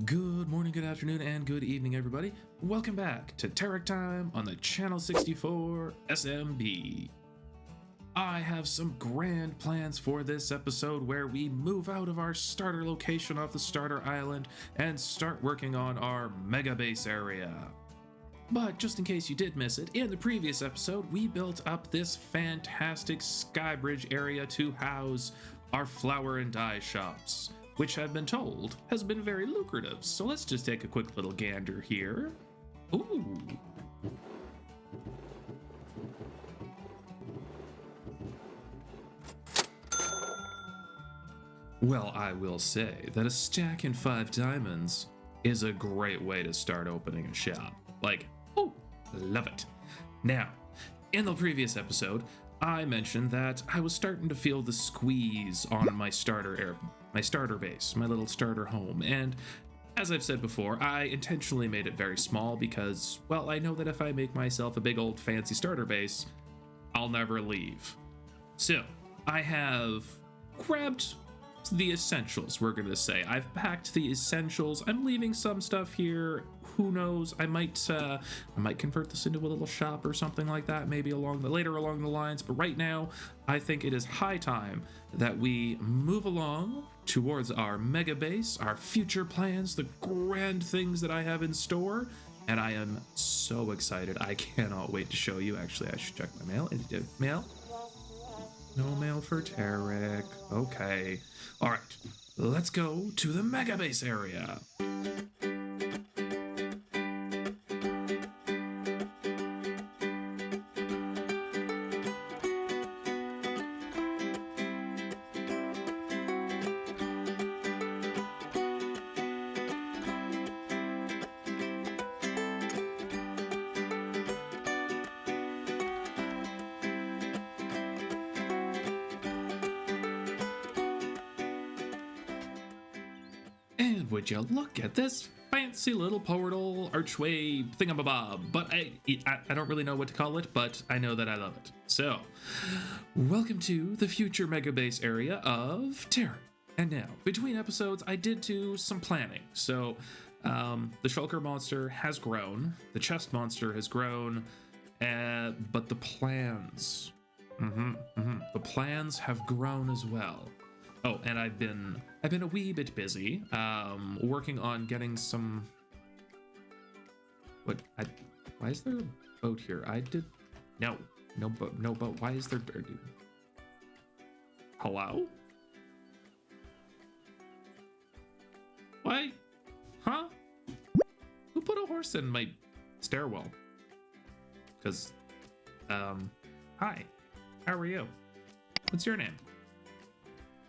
Good morning, good afternoon, and good evening, everybody. Welcome back to TerickTime on the Channel64 SMP. I have some grand plans for this episode where we move out of our starter location off the starter island and start working on our mega base area. But just in case you did miss it, in the previous episode, we built up this fantastic skybridge area to house our flower and dye shops, which I've been told has been very lucrative. So let's just take a quick little gander here. Ooh. Well, I will say that a stack and 5 diamonds is a great way to start opening a shop. Like, oh, love it. Now, in the previous episode, I mentioned that I was starting to feel the squeeze on my starter base, my little starter home, and as I've said before, I intentionally made it very small because, well, I know that if I make myself a big old fancy starter base, I'll never leave. So, I have grabbed the essentials, we're gonna say. I've packed the essentials. I'm leaving some stuff here. Who knows? I might convert this into a little shop or something like that, maybe later along the lines. But right now, I think it is high time that we move along towards our mega base, our future plans, the grand things that I have in store. And I am so excited. I cannot wait to show you. Actually, I should check my mail. Mail? No mail for Terrick. Okay. All right, let's go to the mega base area. And would you look at this fancy little portal archway thingamabob? But I don't really know what to call it, but I know that I love it. So, welcome to the future mega base area of Terrick. And now, between episodes, I did do some planning. So, the shulker monster has grown, the chest monster has grown, but the plans, the plans have grown as well. Oh, and I've been a wee bit busy, working on getting some. Why is there a boat here? No boat. Why is there? Hello? Why? Huh? Who put a horse in my stairwell? Cause, hi, how are you? What's your name?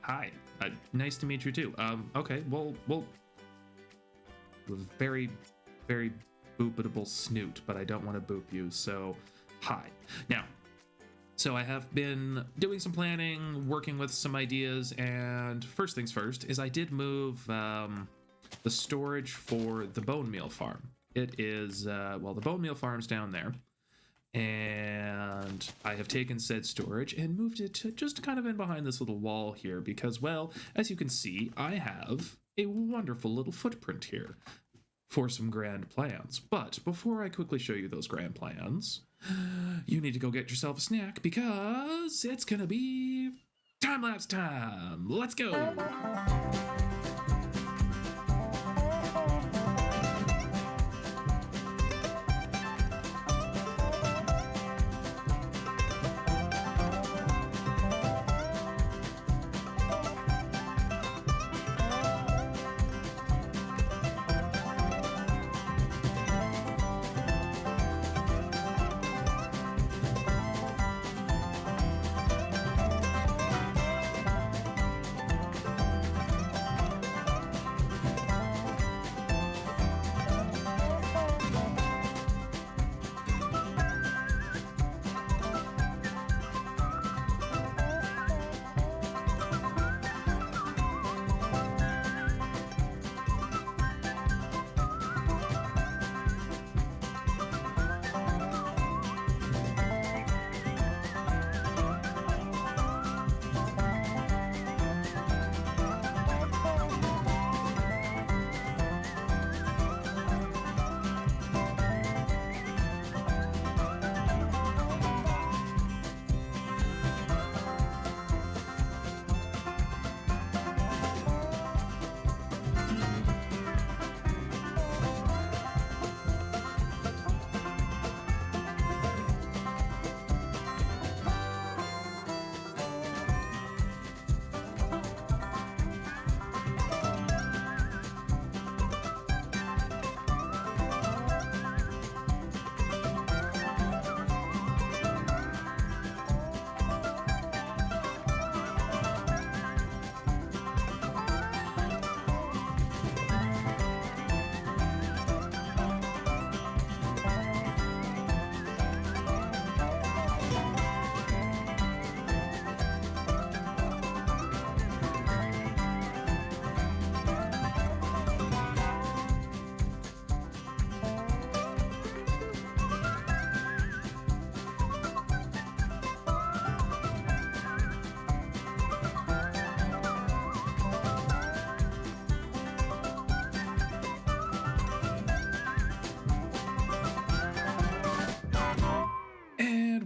Hi, nice to meet you too. Okay, well, very, very boopable snoot, but I don't want to boop you, so hi. Now, so I have been doing some planning, working with some ideas, and first things first is I did move the storage for the bone meal farm. It is, the bone meal farm's down there. And I have taken said storage and moved it to just kind of in behind this little wall here because, well, as you can see, I have a wonderful little footprint here for some grand plans. But before I quickly show you those grand plans, you need to go get yourself a snack because it's gonna be time-lapse time. Let's go.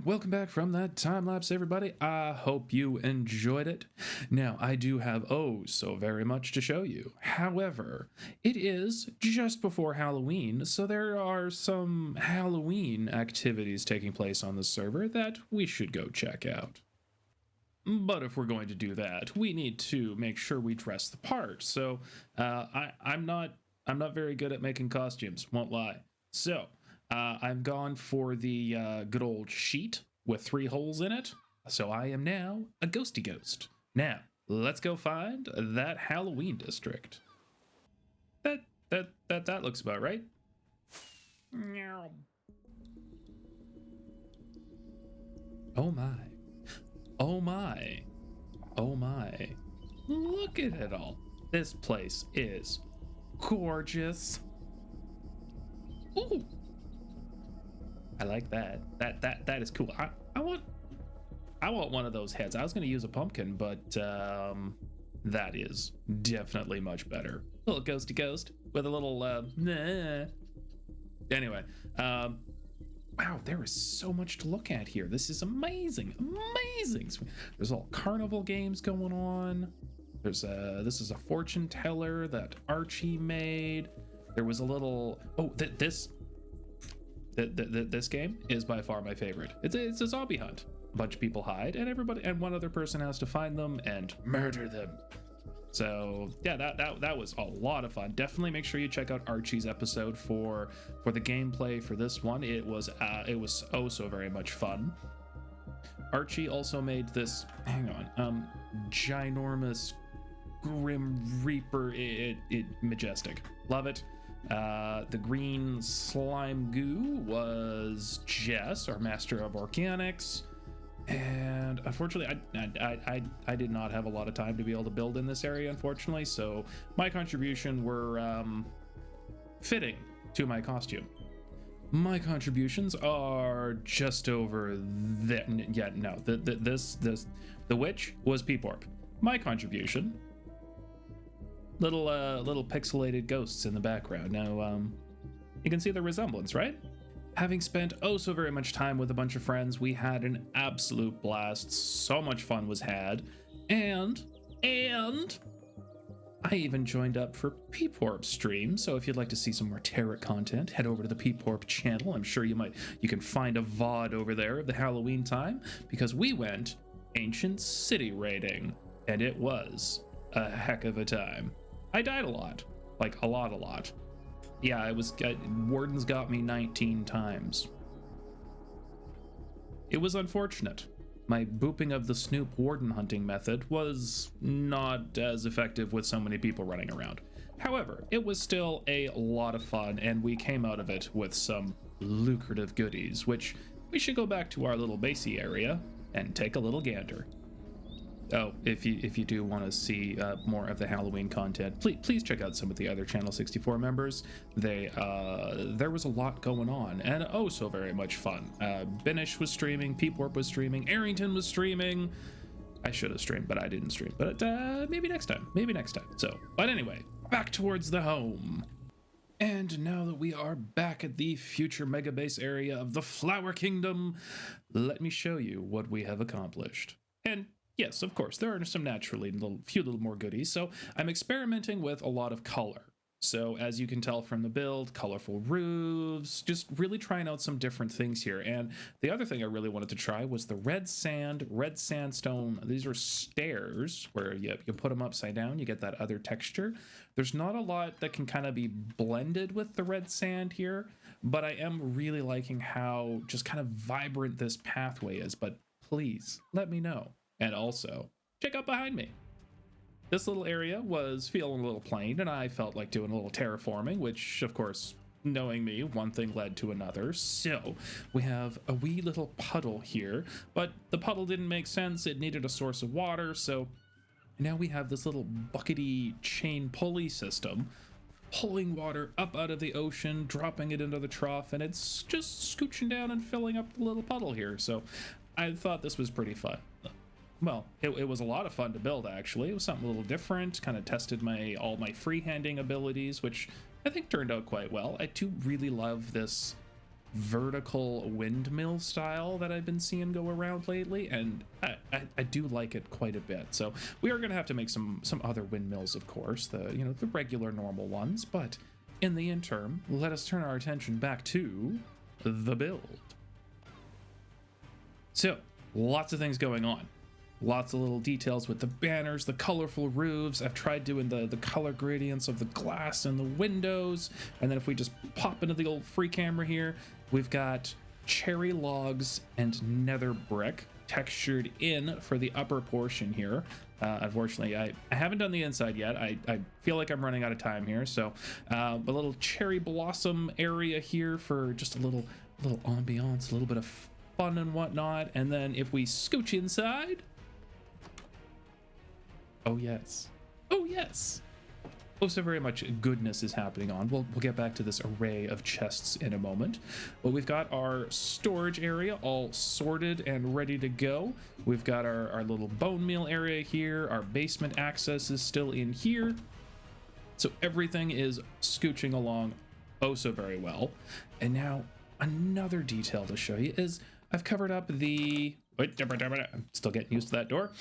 welcome back from that time lapse, everybody. I hope you enjoyed it. Now, I do have so very much to show you. However, it is just before Halloween, so there are some Halloween activities taking place on the server that we should go check out. But if we're going to do that, we need to make sure we dress the part. So I'm not very good at making costumes, won't lie. So I've gone for the good old sheet with 3 holes in it. So I am now a ghosty ghost. Now let's go find that Halloween district. That looks about right. Oh my. Oh my. Oh my. Look at it all. This place is gorgeous. Ooh. I like that. That is cool. I want one of those heads. I was going to use a pumpkin, but that is definitely much better. Little ghosty ghost with a little nah. Anyway, wow, there is so much to look at here. This is amazing. There's all carnival games going on. There's this is a fortune teller that Archie made. There was a little this game is by far my favorite. It's a zombie hunt. A bunch of people hide, and one other person has to find them and murder them. So yeah, that was a lot of fun. Definitely make sure you check out Archie's episode for the gameplay for this one. It was oh so very much fun. Archie also made this ginormous Grim Reaper, majestic. Love it. The green slime goo was Jess, our master of organics. And unfortunately, I did not have a lot of time to be able to build in this area, unfortunately. So my contribution were fitting to my costume. My contributions are just over there. Yeah, no, the witch was Peeporp. My contribution, little pixelated ghosts in the background. Now, you can see the resemblance, right? Having spent so very much time with a bunch of friends, we had an absolute blast. So much fun was had, and I even joined up for Peeporp stream. So if you'd like to see some more Terrick content, head over to the Peeporp channel. I'm sure you can find a VOD over there of the Halloween time, because we went Ancient City raiding, and it was a heck of a time. I died a lot, like a lot. Yeah, wardens got me 19 times. It was unfortunate. My booping of the Snoop warden hunting method was not as effective with so many people running around. However, it was still a lot of fun, and we came out of it with some lucrative goodies, which we should go back to our little basey area and take a little gander. Oh, if you do want to see more of the Halloween content, please check out some of the other Channel64 members. There was a lot going on, and so very much fun. Binish was streaming, Peeporp was streaming, Arrington was streaming. I should have streamed, but I didn't stream. But maybe next time. So, but anyway, back towards the home. And now that we are back at the future mega base area of the Flower Kingdom, let me show you what we have accomplished. And yes, of course, there are some naturally few little more goodies. So I'm experimenting with a lot of color. So as you can tell from the build, colorful roofs, just really trying out some different things here. And the other thing I really wanted to try was the red sandstone. These are stairs where you put them upside down, you get that other texture. There's not a lot that can kind of be blended with the red sand here, but I am really liking how just kind of vibrant this pathway is. But please let me know. And also, check out behind me. This little area was feeling a little plain, and I felt like doing a little terraforming, which, of course, knowing me, one thing led to another. So we have a wee little puddle here, but the puddle didn't make sense. It needed a source of water, so now we have this little buckety chain pulley system, pulling water up out of the ocean, dropping it into the trough, and it's just scooching down and filling up the little puddle here. So I thought this was pretty fun. Well, it was a lot of fun to build, actually. It was something a little different, kind of tested all my freehanding abilities, which I think turned out quite well. I do really love this vertical windmill style that I've been seeing go around lately, and I do like it quite a bit. So we are going to have to make some other windmills, of course, the regular normal ones, but in the interim, let us turn our attention back to the build. So lots of things going on. Lots of little details with the banners, the colorful roofs. I've tried doing the color gradients of the glass and the windows. And then if we just pop into the old free camera here, we've got cherry logs and nether brick textured in for the upper portion here. Unfortunately, I haven't done the inside yet. I feel like I'm running out of time here. So a little cherry blossom area here for just a little ambiance, a little bit of fun and whatnot. And then if we scooch inside, oh yes, oh yes, oh so very much goodness is happening on. We'll get back to this array of chests in a moment, but we've got our storage area all sorted and ready to go. We've got our little bone meal area here. Our basement access is still in here, so everything is scooching along oh so very well. And now another detail to show you is I've covered up the, I'm still getting used to that door.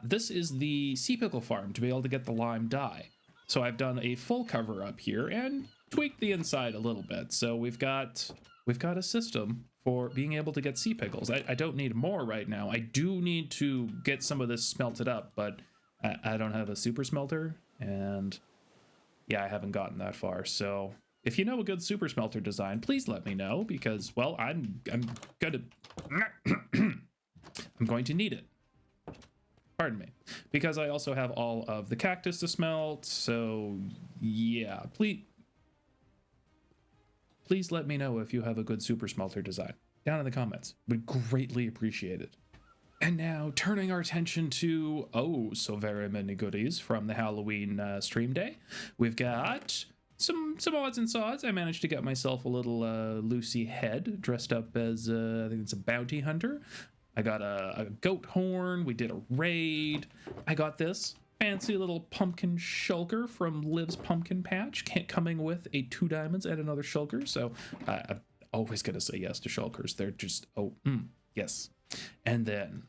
This is the sea pickle farm to be able to get the lime dye. So I've done a full cover up here and tweaked the inside a little bit. So we've got a system for being able to get sea pickles. I don't need more right now. I do need to get some of this smelted up, but I don't have a super smelter, and yeah, I haven't gotten that far. So if you know a good super smelter design, please let me know, because, well, I'm gonna I'm going to need it. Pardon me. Because I also have all of the cactus to smelt, so yeah, please let me know if you have a good super smelter design down in the comments. Would greatly appreciate it. And now turning our attention to oh so very many goodies from the Halloween stream day. We've got some odds and sods. I managed to get myself a little Lucy head dressed up as I think it's a bounty hunter. I got a goat horn. We did a raid. I got this fancy little pumpkin shulker from Liv's Pumpkin Patch, coming with a 2 diamonds and another shulker. So I'm always gonna say yes to shulkers. They're just yes. And then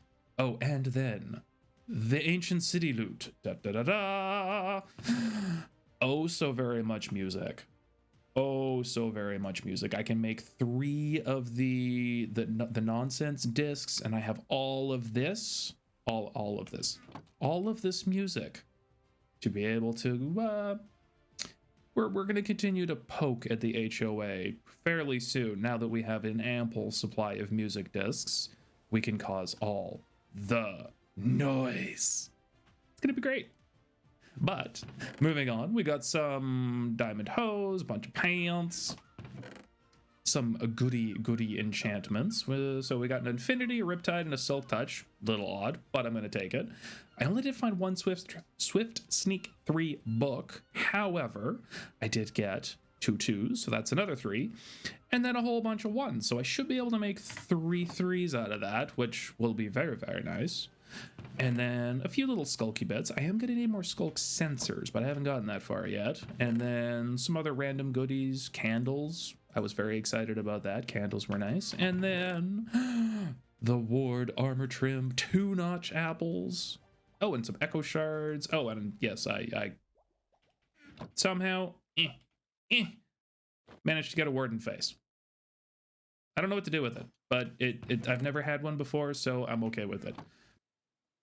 the ancient city loot. Da da da da. Oh so very much music. Oh so very much music. I can make 3 of the nonsense discs, and I have all of this music to be able to we're going to continue to poke at the HOA fairly soon. Now that we have an ample supply of music discs, we can cause all the noise. It's going to be great. But moving on, we got some diamond hose, a bunch of pants, some goody enchantments. So we got an infinity, a riptide, and a silk touch. Little odd, but I'm going to take it. I only did find one Swift Sneak 3 book. However, I did get 2 2s, so that's another 3, and then a whole bunch of 1s. So I should be able to make 3 3s out of that, which will be very, very nice. And then a few little skulky bits. I am going to need more skulk sensors, but I haven't gotten that far yet. And then some other random goodies, candles. I was very excited about that. Candles were nice. And then the Ward armor trim 2-notch apples. Oh, and some echo shards. Oh, and yes, I somehow managed to get a warden face. I don't know what to do with it, but I've never had one before, so I'm okay with it.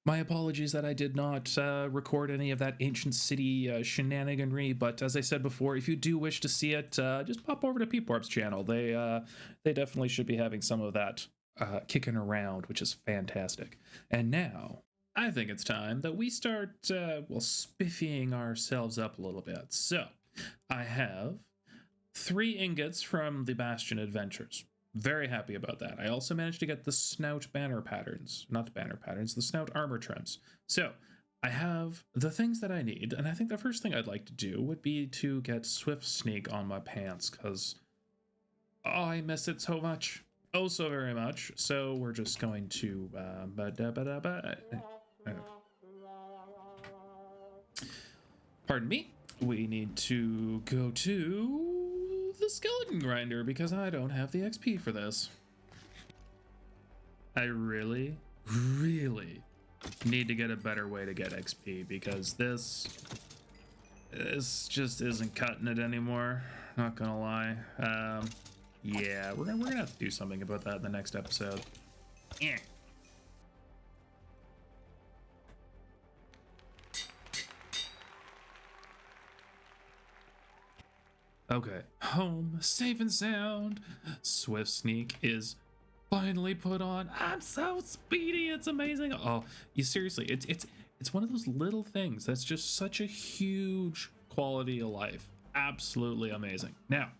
My apologies that I did not record any of that ancient city shenaniganry, but as I said before, if you do wish to see it, just pop over to Peepwarp's channel. They definitely should be having some of that kicking around, which is fantastic. And now, I think it's time that we start, spiffying ourselves up a little bit. So, I have 3 ingots from the Bastion Adventures. Very happy about that. I also managed to get the snout banner patterns, not banner patterns, the snout armor trims. So I have the things that I need, and I think the first thing I'd like to do would be to get Swift Sneak on my pants, because I miss it so much. Oh, so very much. So we're just going to pardon me. We need to go to the skeleton grinder because I don't have the XP for this. I really need to get a better way to get XP because this just isn't cutting it anymore. Not gonna lie. Yeah, we're gonna have to do something about that in the next episode. Yeah. Okay, home, safe and sound. Swift Sneak is finally put on. I'm so speedy, it's amazing. Oh, you seriously, it's one of those little things that's just such a huge quality of life. Absolutely amazing. Now,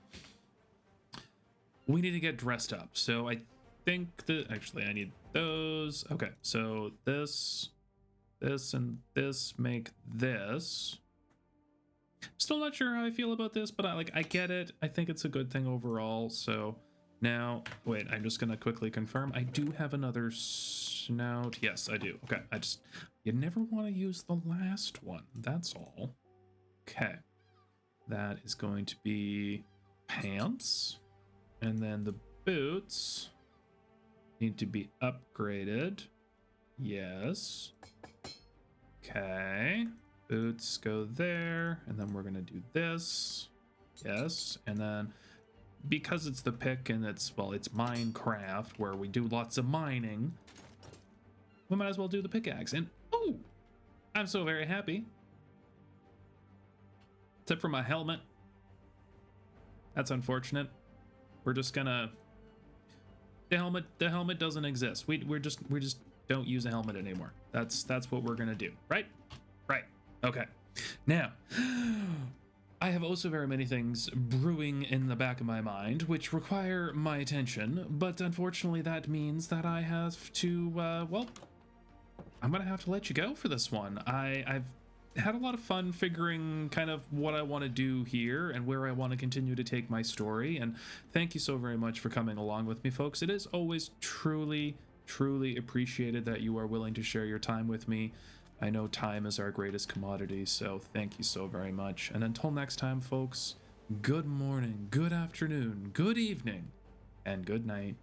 we need to get dressed up. So I think that actually I need those. Okay, so this and this make this. Still not sure how I feel about this, but I get it. I think it's a good thing overall. So now, wait, I'm just gonna quickly confirm. I do have another snout. Yes, I do. Okay, you never want to use the last one. That's all. Okay, that is going to be pants, and then the boots need to be upgraded. Yes. Okay. Boots go there, and then we're gonna do this. Yes, and then because it's the pick and it's Minecraft where we do lots of mining, we might as well do the pickaxe. And oh, I'm so very happy. Except for my helmet. That's unfortunate. We're just gonna the helmet doesn't exist. We just don't use a helmet anymore. That's what we're gonna do, right? Right. Okay. Now, I have also very many things brewing in the back of my mind which require my attention, but unfortunately that means that I have to, well, I'm gonna have to let you go for this one. I've had a lot of fun figuring kind of what I want to do here and where I want to continue to take my story, and thank you so very much for coming along with me, folks. It is always truly appreciated that you are willing to share your time with me. I know time is our greatest commodity, so thank you so very much. And until next time, folks, good morning, good afternoon, good evening, and good night.